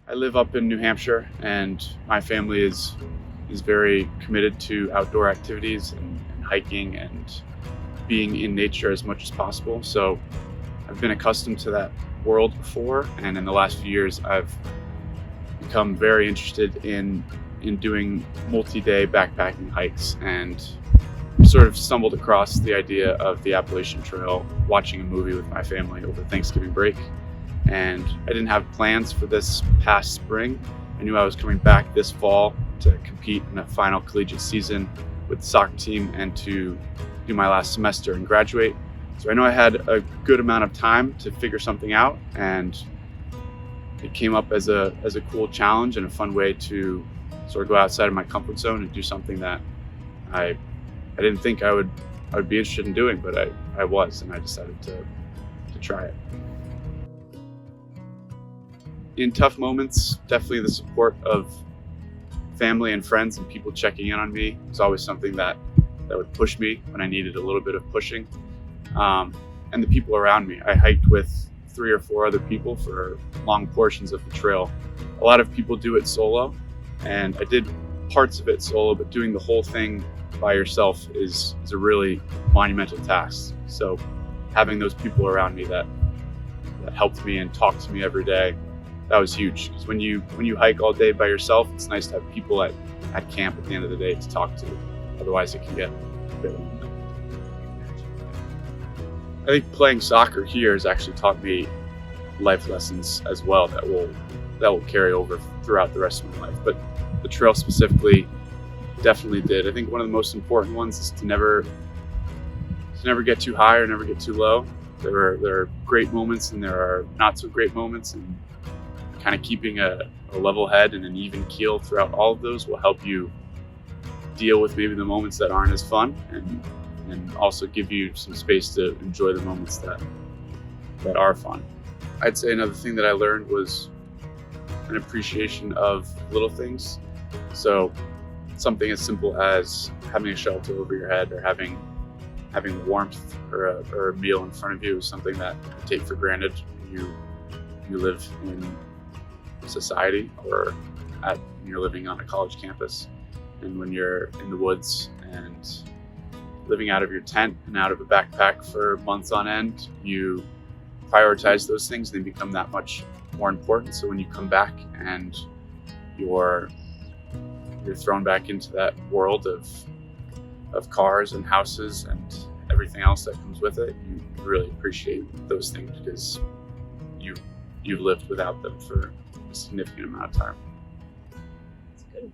I live up in New Hampshire, and my family is very committed to outdoor activities and hiking and being in nature as much as possible. So I've been accustomed to that world before, and in the last few years I've become very interested in doing multi-day backpacking hikes, and sort of stumbled across the idea of the Appalachian Trail watching a movie with my family over Thanksgiving break. And I didn't have plans for this past spring. I knew I was coming back this fall to compete in a final collegiate season with the soccer team and to do my last semester and graduate. So I know I had a good amount of time to figure something out, and it came up as a cool challenge and a fun way to sort of go outside of my comfort zone and do something that I didn't think I would be interested in doing, but I was, and I decided to try it. In tough moments, definitely the support of family and friends and people checking in on me was always something that would push me when I needed a little bit of pushing. And the people around me. I hiked with 3 or 4 other people for long portions of the trail. A lot of people do it solo, and I did parts of it solo, but doing the whole thing by yourself is a really monumental task. So having those people around me that helped me and talked to me every day, that was huge. Because when you hike all day by yourself, it's nice to have people at camp at the end of the day to talk to. Otherwise it can get a bit lonely. I think playing soccer here has actually taught me life lessons as well that will carry over throughout the rest of my life. But the trail specifically definitely did. I think one of the most important ones is to never get too high or never get too low. There are great moments and there are not so great moments, and kind of keeping a level head and an even keel throughout all of those will help you deal with maybe the moments that aren't as fun, and also give you some space to enjoy the moments that are fun. I'd say another thing that I learned was an appreciation of little things. So something as simple as having a shelter over your head, or having warmth or a meal in front of you is something that you take for granted when you live in society, or when you're living on a college campus. And when you're in the woods and living out of your tent and out of a backpack for months on end, you prioritize those things, they become that much more important. So when you come back and you're thrown back into that world of cars and houses and everything else that comes with it, you really appreciate those things because you've lived without them for a significant amount of time. That's good.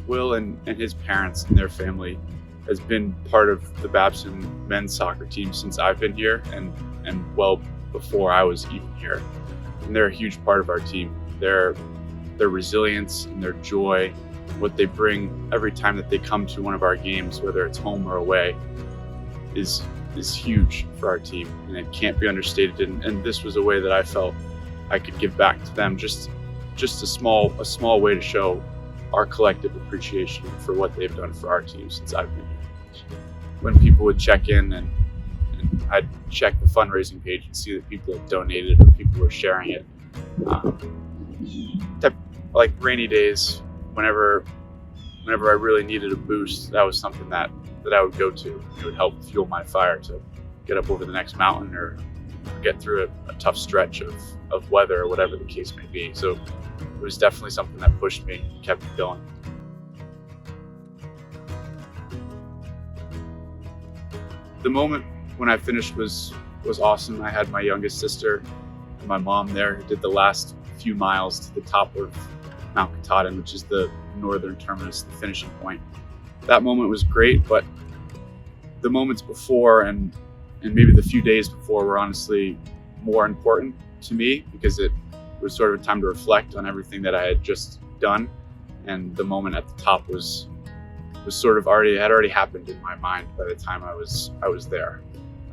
Will and his parents and their family has been part of the Babson men's soccer team since I've been here, and well before I was even here. And they're a huge part of our team. Their resilience and their joy, what they bring every time that they come to one of our games, whether it's home or away, is huge for our team, and it can't be understated. And this was a way that I felt I could give back to them, just a small way to show our collective appreciation for what they've done for our team since I've been here. When people would check in, and I'd check the fundraising page and see that people had donated or people were sharing it. Like rainy days, whenever I really needed a boost, that was something that I would go to. It would help fuel my fire to get up over the next mountain or get through a tough stretch of weather or whatever the case may be. So it was definitely something that pushed me, kept me going. The moment when I finished was awesome. I had my youngest sister and my mom there who did the last few miles to the top of Mount Katahdin, which is the northern terminus, the finishing point. That moment was great, but the moments before and maybe the few days before were honestly more important to me, because it was sort of a time to reflect on everything that I had just done, and the moment at the top was sort of had already happened in my mind by the time I was there.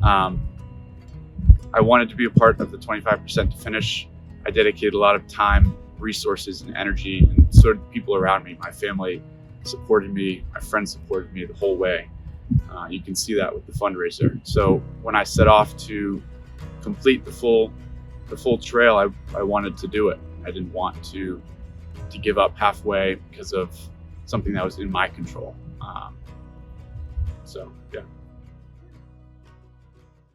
I wanted to be a part of the 25% to finish. I dedicated a lot of time, resources, and energy, and sort of the people around me. My family supported me, my friends supported me the whole way. You can see that with the fundraiser. So when I set off to complete the full trail, I wanted to do it. I didn't want to give up halfway because of something that was in my control. So yeah.